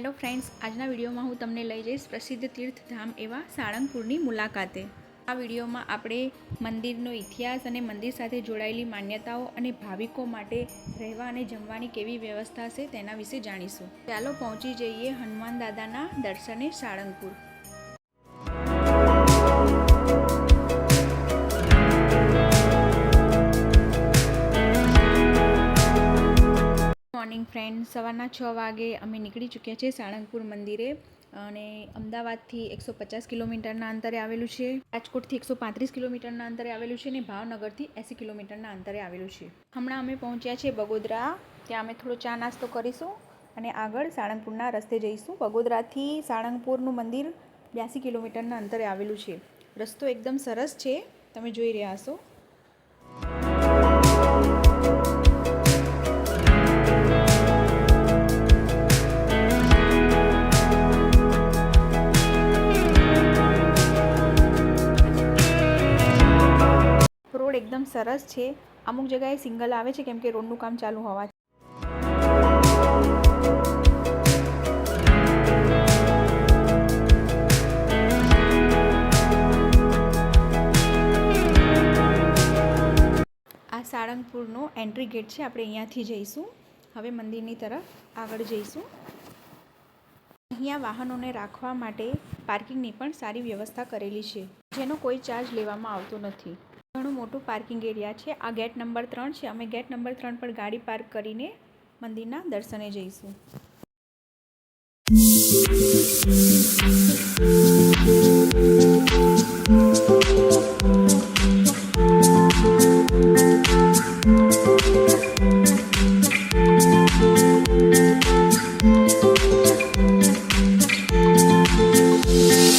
Hello friends, આજના વિડીયોમાં હું તમને લઈ જઈશ પ્રસિદ્ધ તીર્થધામ એવા સાળંગપુરની મુલાકાતે। આ વિડીયોમાં આપણે મંદિરનો ઇતિહાસ અને મંદિર સાથે જોડાયેલી માન્યતાઓ અને ભાવિકો માટે રહેવા અને જમવાની કેવી વ્યવસ્થા છે તેના વિશે જાણીશું। ચાલો પહોંચી જઈએ હનુમાન દાદાના દર્શને સાળંગપુર। મોર્નિંગ ફ્રેન્ડ, સવારના 6 વાગે અમે નીકળી ચૂક્યા છીએ સાળંગપુર મંદિરે અને અમદાવાદથી 150 કિલોમીટરના અંતરે આવેલું છે, રાજકોટથી 135 કિલોમીટરના અંતરે આવેલું છે અને ભાવનગરથી 80 કિલોમીટરના અંતરે આવેલું છે। હમણાં અમે પહોંચ્યા છીએ બગોદરા, ત્યાં અમે થોડો ચા નાસ્તો કરીશું અને આગળ સાળંગપુરના રસ્તે જઈશું। બગોદરાથી સાળંગપુરનું મંદિર 82 કિલોમીટરના અંતરે આવેલું છે। રસ્તો એકદમ સરસ છે, તમે જોઈ રહ્યા હશો। રોડ એકદમ સરસ છે, અમુક જગ્યાએ સિંગલ આવે છે કેમ કે રોડનું કામ ચાલુ હોવાથી। આ સાળંગપુરનો એન્ટ્રી ગેટ છે, આપણે અહીંયાથી જઈશું। હવે મંદિરની તરફ આગળ જઈશું। અહીંયા વાહનોને રાખવા માટે પાર્કિંગની પણ સારી વ્યવસ્થા કરેલી છે, જેનો કોઈ ચાર્જ લેવામાં આવતો નથી। ઘણું મોટું પાર્કિંગ એરિયા છે। આ ગેટ નંબર 3 છે, અમે ગેટ નંબર 3 પર ગાડી પાર્ક કરીને મંદિરના દર્શને જઈશું।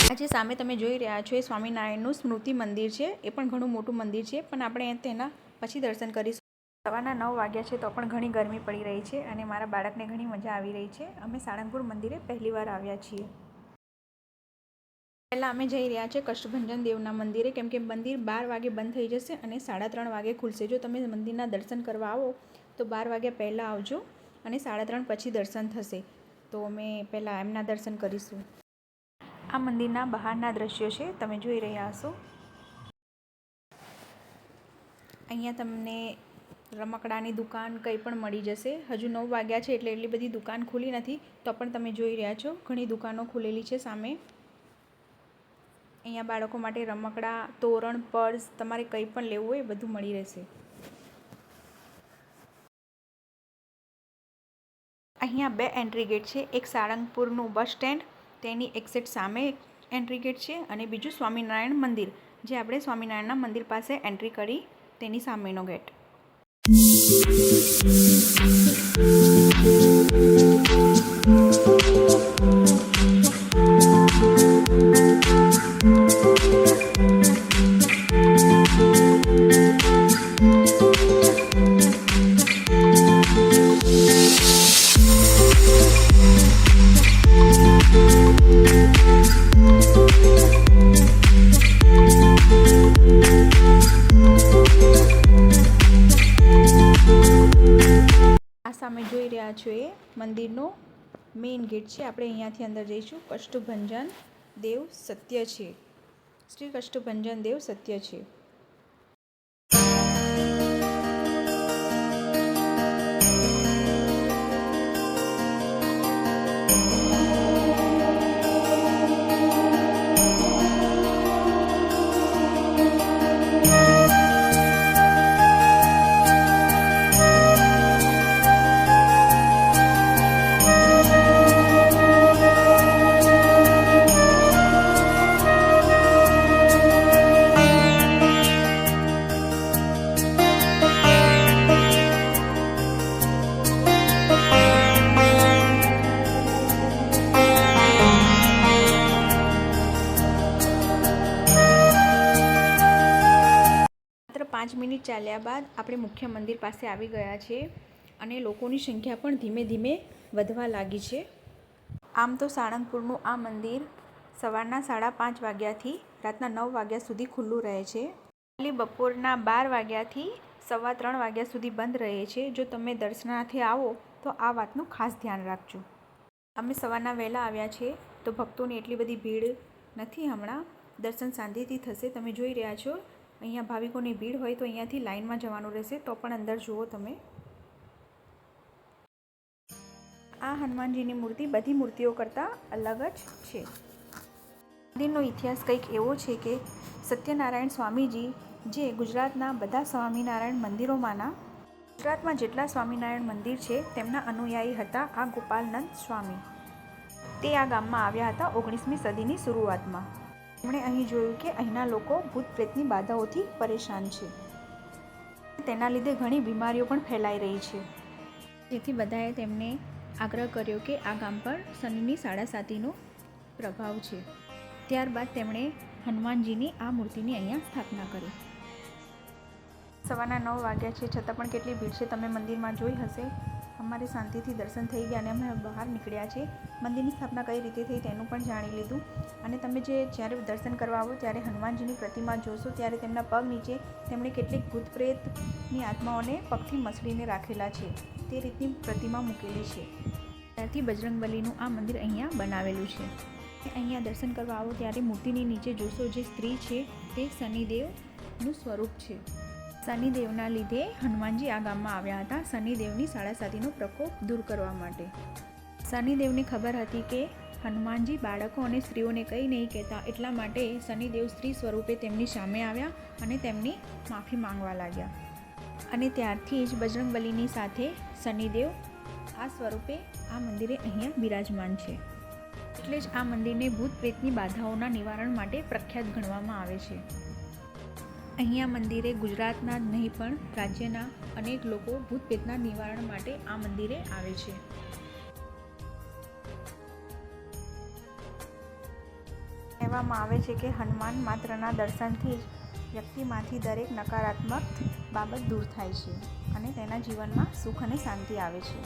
આજે સામે તમે જોઈ રહ્યા છો એ સ્વામિનારાયણનું સ્મૃતિ મંદિર છે, એ પણ ઘણું મોટું મંદિર છે, પણ આપણે તેના પછી દર્શન કરીશું। સવારના 9 વાગ્યા છે તો પણ ઘણી ગરમી પડી રહી છે અને મારા બાળકને ઘણી મજા આવી રહી છે। અમે સાળંગપુર મંદિરે પહેલીવાર આવ્યા છીએ। પહેલાં અમે જઈ રહ્યા છીએ કષ્ટભંજન દેવના મંદિરે, કેમ કે મંદિર 12 વાગે બંધ થઈ જશે અને 3:30 વાગે ખુલશે। જો તમે મંદિરના દર્શન કરવા આવો તો 12 વાગ્યા પહેલાં આવજો અને 3:30 પછી દર્શન થશે, તો અમે પહેલાં એમના દર્શન કરીશું। આ મંદિરના બહારના દ્રશ્યો છે, તમે જોઈ રહ્યા હશો। અહીંયા તમને રમકડાની દુકાન કંઈ પણ મળી જશે। હજુ 9 વાગ્યા છે એટલે એટલી બધી દુકાન ખુલી નથી, તો પણ તમે જોઈ રહ્યા છો ઘણી દુકાનો ખુલેલી છે સામે। અહીંયા બાળકો માટે રમકડા, તોરણ, પર્સ, તમારે કંઈ પણ લેવું હોય એ બધું મળી રહેશે। અહીંયા 2 એન્ટ્રી ગેટ છે, એક સાળંગપુરનું બસ સ્ટેન્ડ તેની એક્ઝેક્ટ સામે એન્ટ્રી ગેટ છે અને બીજું સ્વામિનારાયણ મંદિર, જે આપણે સ્વામિનારાયણના મંદિર પાસે એન્ટ્રી કરી તેની સામેનો ગેટ। સામે જોઈ રહ્યા છો એ મંદિરનો મેઇન ગેટ છે, આપણે અહીંયાથી અંદર જઈશું। કષ્ટભંજન દેવ સત્ય છે, શ્રી કષ્ટભંજન દેવ સત્ય છે। માત્ર 5 મિનિટ ચાલ્યા બાદ આપણે મુખ્ય મંદિર પાસે આવી ગયા છે અને લોકોની સંખ્યા પણ ધીમે ધીમે વધવા લાગી છે। આમ તો સાળંગપુરનું આ મંદિર સવારના 5:30 વાગ્યાથી રાતના 9 વાગ્યા સુધી ખુલ્લું રહે છે, ખાલી બપોરના 12 વાગ્યાથી 3:15 વાગ્યા સુધી બંધ રહે છે। જો તમે દર્શનાર્થે આવો તો આ વાતનું ખાસ ધ્યાન રાખજો। અમે સવારના વહેલા આવ્યા છે તો ભક્તોની એટલી બધી ભીડ નથી. હમણાં દર્શન શાંતિથી થશે. તમે જોઈ રહ્યા છો અહીંયા ભાવિકોની ભીડ હોય તો અહીંયાથી લાઇનમાં જવાનું રહેશે. તો પણ અંદર જુઓ તમે, આ હનુમાનજીની મૂર્તિ બધી મૂર્તિઓ કરતાં અલગ જ છે. મંદિરનો ઇતિહાસ કંઈક એવો છે કે સત્યનારાયણ સ્વામીજી, જે ગુજરાતના બધા સ્વામિનારાયણ મંદિરોમાંના, ગુજરાતમાં જેટલા સ્વામિનારાયણ મંદિર છે તેમના અનુયાયી હતા આ ગોપાલનંદ સ્વામી. તે આ ગામમાં આવ્યા હતા 19મી સદીની શરૂઆતમાં. તેમણે અહીં જોયું કે અહીંના લોકો ભૂત પ્રેતની બાધાઓથી પરેશાન છે. તેના લીધે ઘણી બીમારીઓ પણ ફેલાઈ રહી છે. જેથી બધાએ તેમને આગ્રહ કર્યો કે આ ગામ પર શનિની સાડાસાતીનો પ્રભાવ છે. ત્યારબાદ તેમણે હનુમાનજીની આ મૂર્તિની અહીંયા સ્થાપના કરી. સવારના 9 વાગ્યા છે છતાં પણ કેટલી ભીડ છે તમે મંદિરમાં જોઈ હશે. અમારે શાંતિથી દર્શન થઈ ગયા અને અમે બહાર નીકળ્યા છે. મંદિરની સ્થાપના કઈ રીતે થઈ તેનું પણ જાણી લીધું. અને તમે જ્યારે દર્શન કરવા આવો ત્યારે હનુમાનજીની પ્રતિમા જોશો ત્યારે તેમના પગ નીચે તેમણે કેટલીક ભૂત પ્રેતની આત્માઓને પગથી મસળીને રાખેલા છે. તે રીતની પ્રતિમા મૂકેલી છે. ત્યારથી બજરંગબલીનું આ મંદિર અહીંયા બનાવેલું છે. અહીંયા દર્શન કરવા આવો ત્યારે મૂર્તિની નીચે જોશો જે સ્ત્રી છે તે શનિદેવનું સ્વરૂપ છે. શનિદેવના લીધે હનુમાનજી આ ગામમાં આવ્યા હતા, શનિદેવની સાડાસાતીનો પ્રકોપ દૂર કરવા માટે. શનિદેવને ખબર હતી કે હનુમાનજી બાળકો અને સ્ત્રીઓને કંઈ નહીં કહેતા, એટલા માટે શનિદેવ સ્ત્રી સ્વરૂપે તેમની સામે આવ્યા અને તેમની માફી માંગવા લાગ્યા. અને ત્યારથી જ બજરંગબલીની સાથે શનિદેવ આ સ્વરૂપે આ મંદિરે અહીંયા બિરાજમાન છે. એટલે જ આ મંદિરને ભૂત પ્રેતની બાધાઓના નિવારણ માટે પ્રખ્યાત ગણવામાં આવે છે. અહીંયા મંદિરે ગુજરાતના જ નહીં પણ રાજ્યના અનેક લોકો ભૂત પ્રેતના નિવારણ માટે આ મંદિરે આવે છે. કહેવામાં આવે છે કે હનુમાન માત્રના દર્શનથી જ વ્યક્તિમાંથી દરેક નકારાત્મક બાબત દૂર થાય છે અને તેના જીવનમાં સુખ અને શાંતિ આવે છે.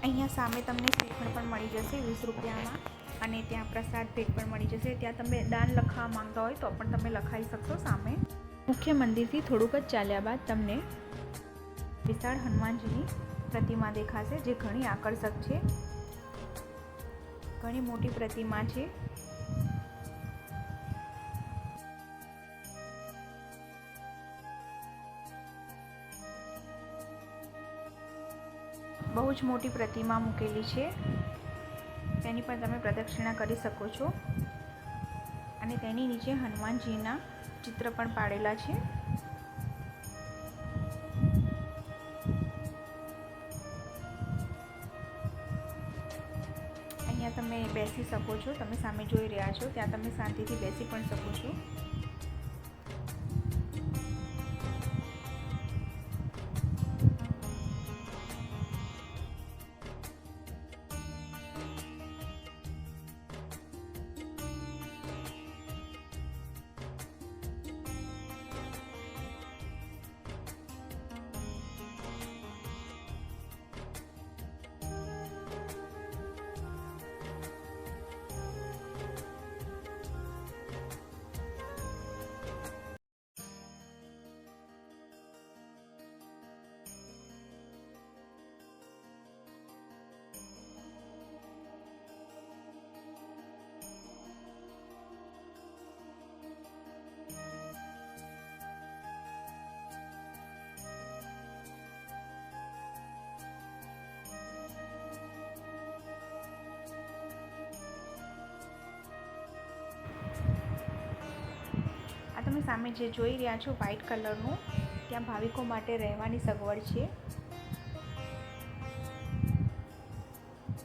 અહીંયા સામે તમને શ્રીફળ પણ મળી જશે 20 રૂપિયામાં, અને ત્યાં પ્રસાદ ભેટ પણ મળી જશે. ત્યાં તમે દાન લખવા માંગતા હોય તો પણ તમે લખાઈ શકશો સામે. મુખ્ય મંદિરથી થોડુંક જ ચાલ્યા બાદ તમને વિશાળ હનુમાનજીની પ્રતિમા દેખાશે, જે ઘણી આકર્ષક છે. ઘણી મોટી પ્રતિમા છે. બહુ જ મોટી પ્રતિમા મૂકેલી છે. તેની પર તમે પ્રદક્ષિણા કરી શકો છો. અને તેની નીચે હનુમાનજીના ચિત્ર પણ પાડેલા છે. અહીંયા તમે બેસી શકો છો. તમે સામે જોઈ રહ્યા છો ત્યાં તમે શાંતિથી બેસી પણ શકો છો. તમે સામે જે જોઈ રહ્યા છો વ્હાઇટ કલરનું, ત્યાં ભાવિકો માટે રહેવાની સગવડ છે.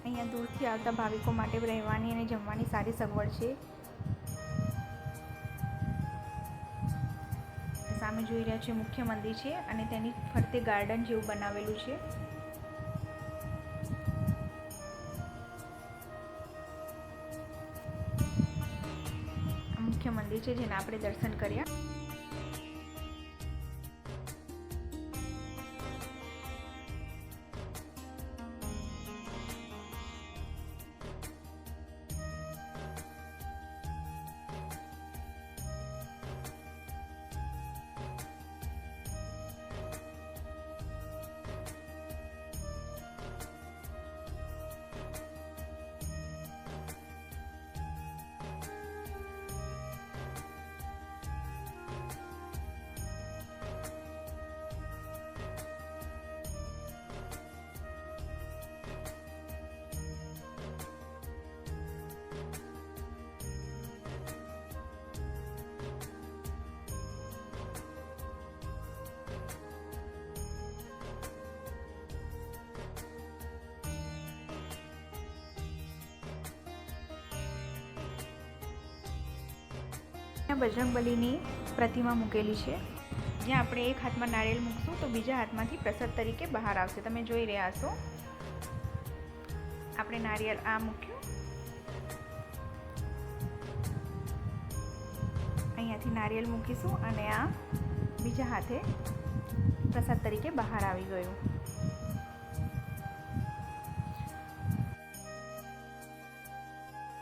અહીંયા દૂરથી આવતા ભાવિકો માટે રહેવાની અને જમવાની સારી સગવડ છે. સામે જોઈ રહ્યા છો મુખ્ય મંદિર છે અને તેની ફરતે ગાર્ડન જેવું બનાવેલું છે. મુખ્ય મંદિર છે જેના આપણે દર્શન કર્યા. બજરંગબલીની પ્રતિમા મૂકેલી છે, જ્યાં આપણે એક હાથમાં નારિયેળ મૂકશું તો બીજા હાથમાંથી પ્રસાદ તરીકે બહાર આવશે. તમે જોઈ રહ્યા છો, આપણે નારિયેળ આ મૂક્યું, અહીંયાથી નારિયેળ મૂકીશું અને આ બીજા હાથે પ્રસાદ તરીકે બહાર આવી ગયું.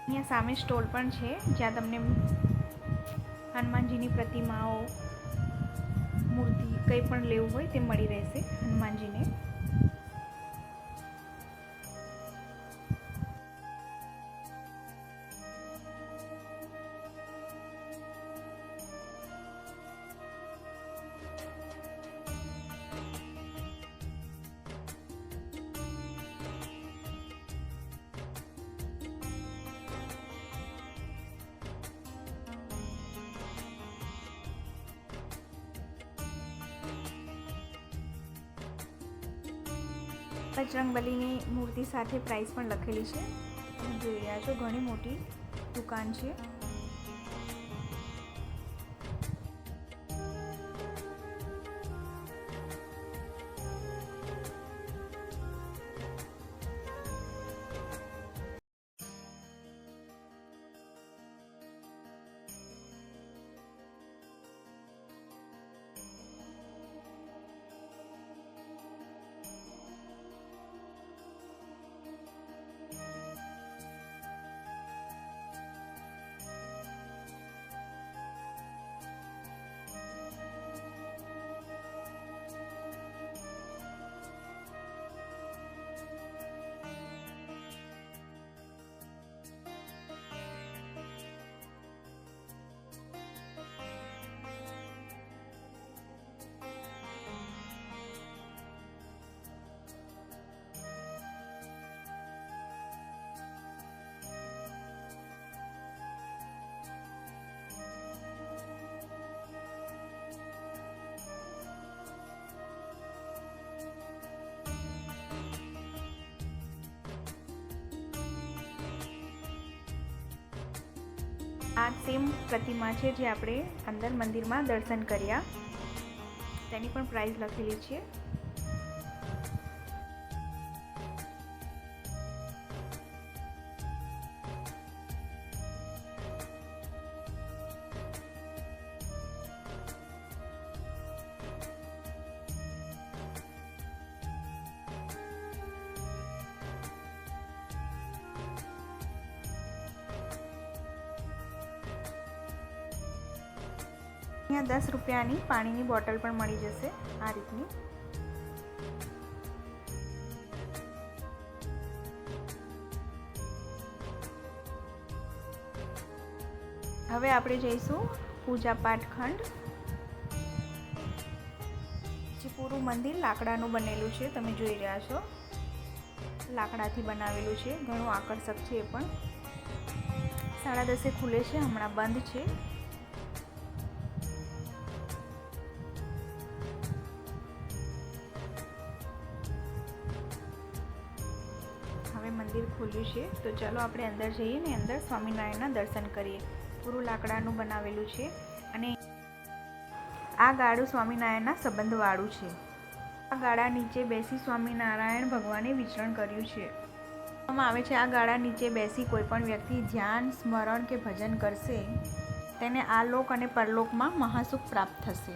અહીંયા સામે સ્ટોલ પણ છે, જ્યાં તમને હનુમાનજીની પ્રતિમાઓ, મૂર્તિ કંઈ પણ લેવું હોય તે મળી રહેશે હનુમાનજીને. બજરંગબલીની મૂર્તિ સાથે પ્રાઇસ પણ લખેલી છે. તમે જોઈ રહ્યા છો, ઘણી મોટી દુકાન છે. આ સેમ પ્રતિમા છે જે આપણે અંદર મંદિરમાં દર્શન કર્યા, તેની પણ પ્રાઇસ લખેલી છે. અહીંયા 10 રૂપિયાની પાણીની બોટલ પણ મળી જશે આ રીતની. હવે આપણે જઈશું પૂજા પાઠ ખંડ. જે પૂરું મંદિર લાકડાનું બનેલું છે, તમે જોઈ રહ્યા છો, લાકડાથી બનાવેલું છે, ઘણું આકર્ષક છે. એ પણ 10:30 ખુલે છે, હમણાં બંધ છે. મંદિર ખુલ્યું છે, તો ચાલો આપણે અંદર જઈએ ને અંદર સ્વામિનારાયણના દર્શન કરીએ. પૂરું લાકડાનું બનાવેલું છે અને આ ગાડું સ્વામિનારાયણના સંબંધવાળું છે. આ ગાડા નીચે બેસી સ્વામિનારાયણ ભગવાને વિચરણ કર્યું છે. કહેવામાં આવે છે આ ગાડા નીચે બેસી કોઈ પણ વ્યક્તિ ધ્યાન, સ્મરણ કે ભજન કરશે તેને આ લોક અને પરલોકમાં મહાસુખ પ્રાપ્ત થશે.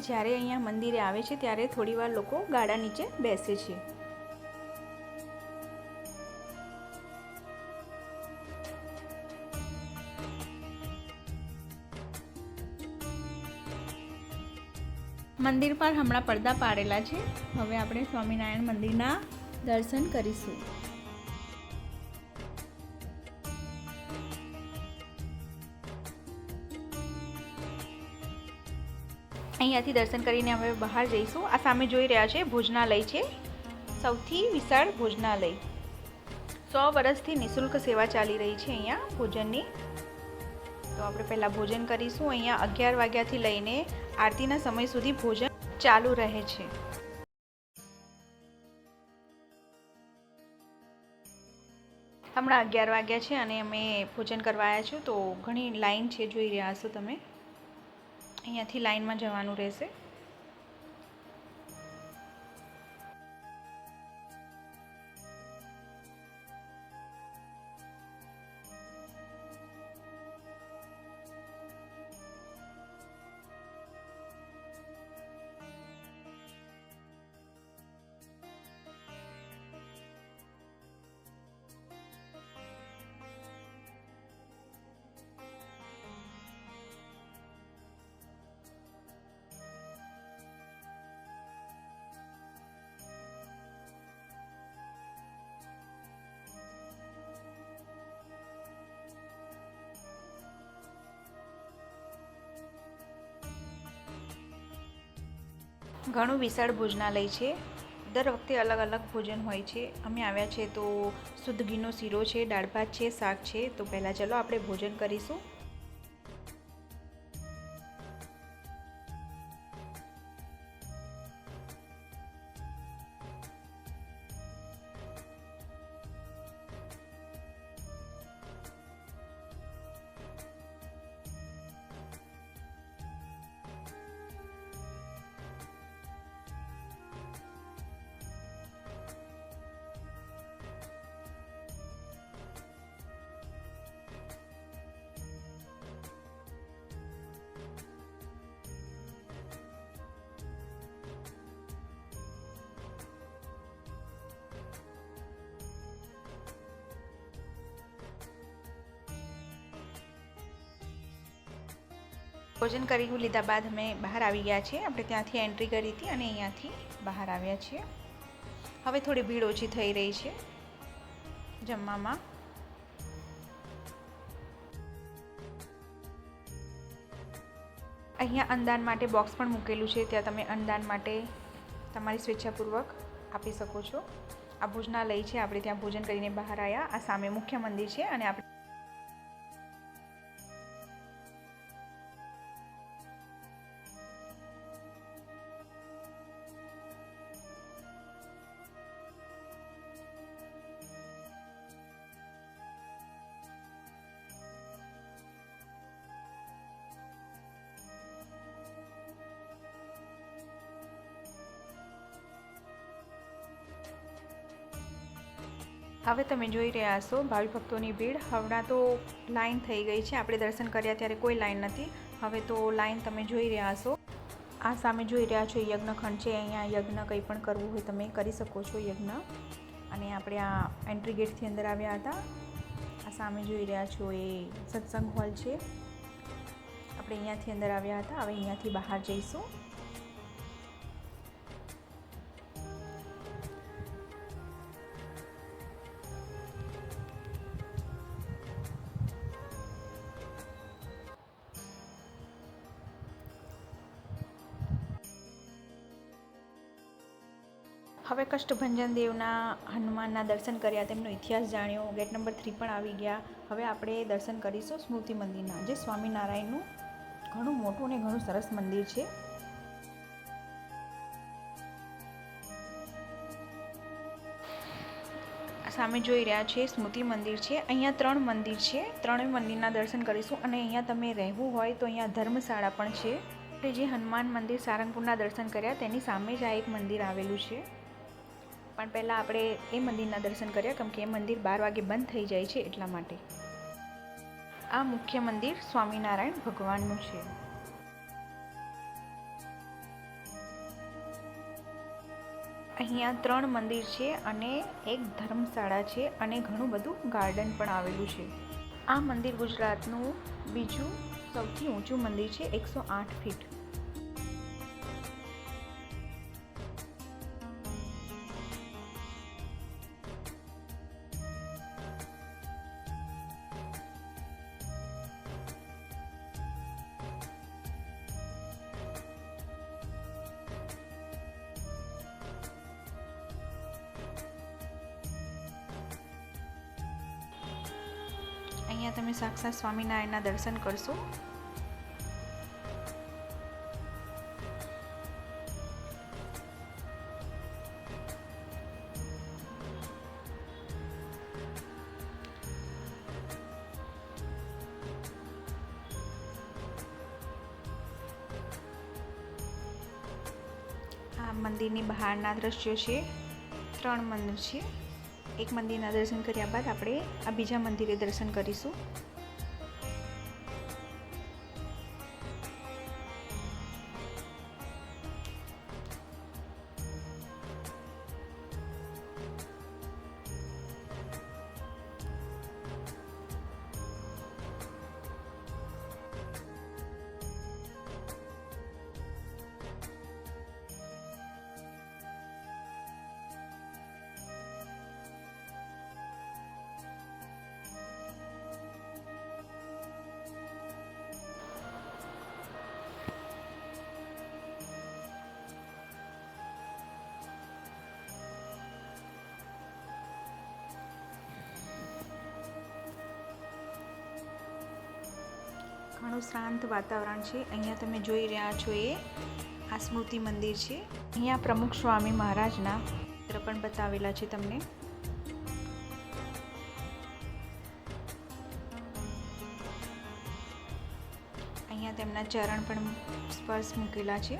જ્યારે અહીંયા મંદિરે આવે છે ત્યારે થોડીવાર લોકો ગાડા નીચે બેસે છે. મંદિર પર હમણાં પડદા પાડેલા છે. હવે આપણે સ્વામિનારાયણ મંદિરના દર્શન કરીશું. અહીંયાથી દર્શન કરીને હવે બહાર જઈશું. આ સામે જોઈ રહ્યા છે ભોજનાલય છે, સૌથી વિશાળ ભોજનાલય. 100 વર્ષથી નિઃશુલ્ક સેવા ચાલી રહી છે અહીંયા ભોજનની. તો આપણે પહેલાં ભોજન કરીશું. અહીંયા 11 વાગ્યાથી લઈને આરતીના સમય સુધી ભોજન ચાલુ રહે છે. હમણાં 11 વાગ્યા છે અને અમે ભોજન કરવા આવ્યા છું. તો ઘણી લાઈન છે, જોઈ રહ્યા હશો તમે. અહીંયાથી લાઈનમાં જવાનું રહેશે. ઘણું વિશાળ ભોજનાલય છે. દર વખતે અલગ અલગ ભોજન હોય છે. અમે આવ્યા છે તો શુદ્ધ ઘીનો શીરો છે, દાળ ભાત છે, શાક છે. તો પહેલાં ચલો આપણે ભોજન કરીશું. ભોજન કરી લીધા બાદ અમે બહાર આવી ગયા છીએ. આપણે ત્યાંથી એન્ટ્રી કરી હતી અને અહીંયાથી બહાર આવ્યા છીએ. હવે થોડી ભીડ ઓછી થઈ રહી છે જમવામાં. અહીંયા અન્નદાન માટે બોક્સ પણ મૂકેલું છે. ત્યાં તમે અન્નદાન માટે તમારી સ્વેચ્છાપૂર્વક આપી શકો છો. આ ભોજનાલય છે. આપણે ત્યાં ભોજન કરીને બહાર આવ્યા. આ સામે મુખ્ય મંદિર છે અને આપણે હવે તમે જોઈ રહ્યા છો ભાવિ ભક્તોની ભીડ. હમણાં તો લાઈન થઈ ગઈ છે. આપણે દર્શન કર્યા ત્યારે કોઈ લાઈન નથી. હવે તો લાઈન તમે જોઈ રહ્યા છો. આ સામે જોઈ રહ્યા છો યજ્ઞખંડ છે. અહીંયા યજ્ઞ કંઈ પણ કરવું હોય તમે કરી શકો છો યજ્ઞ. અને આપણે આ એન્ટ્રી ગેટથી અંદર આવ્યા હતા. આ સામે જોઈ રહ્યા છો એ સત્સંગ હોલ છે. આપણે અહીંયાથી અંદર આવ્યા હતા. હવે અહીંયાથી બહાર જઈશું. હવે કષ્ટભંજન દેવના હનુમાનના દર્શન કર્યા, તેમનો ઇતિહાસ જાણ્યો. ગેટ નંબર 3 પણ આવી ગયા. હવે આપણે દર્શન કરીશું સ્મૃતિ મંદિરના, જે સ્વામિનારાયણનું ઘણું મોટું અને ઘણું સરસ મંદિર છે. સામે જોઈ રહ્યા છે સ્મૃતિ મંદિર છે. અહીંયા 3 મંદિર છે. ત્રણેય મંદિરના દર્શન કરીશું. અને અહીંયા તમે રહેવું હોય તો અહીંયા ધર્મશાળા પણ છે. આપણે જે હનુમાન મંદિર સારંગપુરના દર્શન કર્યા તેની સામે જ આ એક મંદિર આવેલું છે. પણ પહેલાં આપણે એ મંદિરના દર્શન કર્યા, કેમ કે એ મંદિર 12 વાગે બંધ થઈ જાય છે એટલા માટે. આ મુખ્ય મંદિર સ્વામિનારાયણ ભગવાનનું છે. અહીંયા 3 મંદિર છે અને એક ધર્મશાળા છે અને ઘણું બધું ગાર્ડન પણ આવેલું છે. આ મંદિર ગુજરાતનું બીજું સૌથી ઊંચું મંદિર છે, 108 ફીટ. અહીંયા તમે સાક્ષાત સ્વામિનારાયણના દર્શન કરશો. આ મંદિરની બહારના દ્રશ્યો છે. 3 મંદિર છે. એક મંદિરના દર્શન કર્યા બાદ આપણે આ બીજા મંદિરે દર્શન કરીશું. ઘણું શાંત વાતાવરણ છે. અહીંયા તમે જોઈ રહ્યા છો એ આ સ્મૃતિ મંદિર છે. અહીંયા પ્રમુખ સ્વામી મહારાજના ચિત્ર પણ બતાવેલા છે તમને. અહીંયા તેમના ચરણ પણ સ્પર્શ મૂકેલા છે.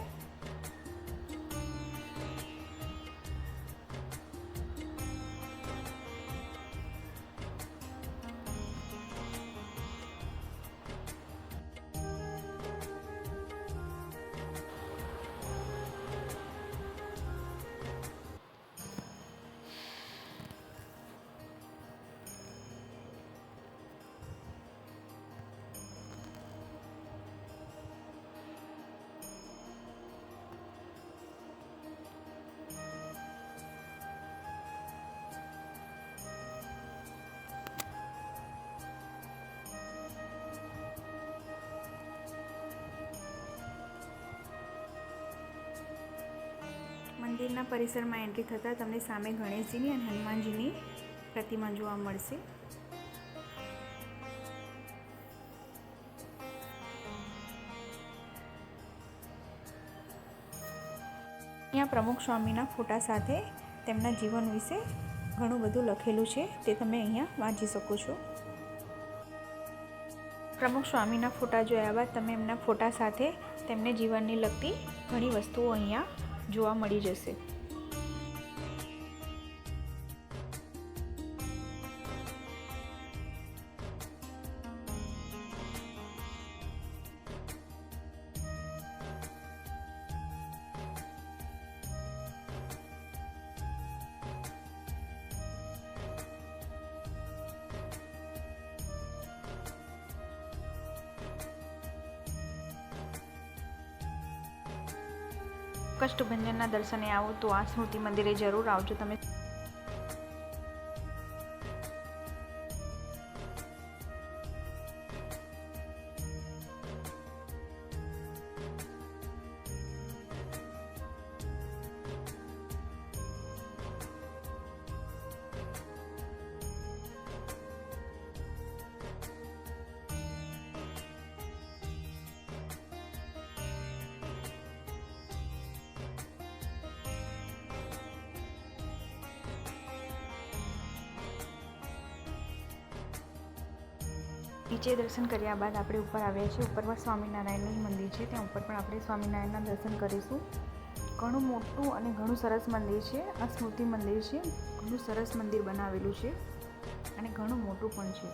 મંદિરના પરિસરમાં એન્ટ્રી થતાં તમને સામે ગણેશજીની અને હનુમાનજીની પ્રતિમા જોવા મળશે. અહીંયા પ્રમુખ સ્વામીના ફોટા સાથે તેમના જીવન વિશે ઘણું બધું લખેલું છે, તે તમે અહીંયા વાંચી શકો છો. પ્રમુખ સ્વામીના ફોટા જોયા બાદ તમે એમના ફોટા સાથે તેમને જીવનની લગતી ઘણી વસ્તુઓ અહીંયા જોવા મળી જશે. કષ્ટભંજનના દર્શને આવો તો આ સ્મૃતિ મંદિરે જરૂર આવજો તમે. નીચે દર્શન કર્યા બાદ આપણે ઉપર આવ્યા છીએ. ઉપર પણ સ્વામિનારાયણનું જ મંદિર છે, ત્યાં ઉપર પણ આપણે સ્વામિનારાયણના દર્શન કરીશું. ઘણું મોટું અને ઘણું સરસ મંદિર છે. આ સ્મૃતિ મંદિર છે. ઘણું સરસ મંદિર બનાવેલું છે અને ઘણું મોટું પણ છે.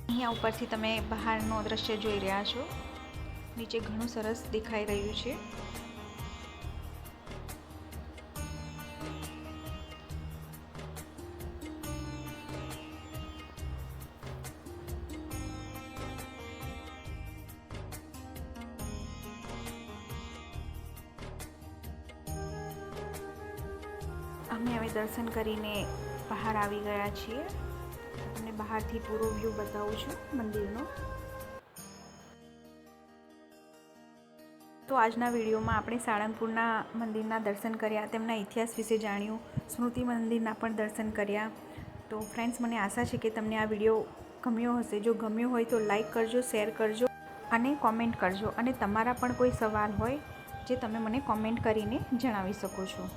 અહીંયા ઉપરથી તમે બહારનો દ્રશ્ય જોઈ રહ્યા છો. નીચે ઘણું સરસ દેખાઈ રહ્યું છે. અમે હવે દર્શન કરીને બહાર આવી ગયા છીએ. તમને બહારથી પૂરો વ્યૂ બતાવું છું મંદિરનો. તો આજના વિડીયોમાં આપણે સાળંગપુરના મંદિરના દર્શન કર્યા, તેમના ઇતિહાસ વિશે જાણ્યું, સ્મૃતિ મંદિરના પણ દર્શન કર્યા. તો ફ્રેન્ડ્સ, મને આશા છે કે તમને આ વિડીયો ગમ્યો હશે. જો ગમ્યો હોય તો લાઈક કરજો, શેર કરજો અને કોમેન્ટ કરજો. અને તમારા પણ કોઈ સવાલ હોય જે તમે મને કોમેન્ટ કરીને જણાવી શકો છો.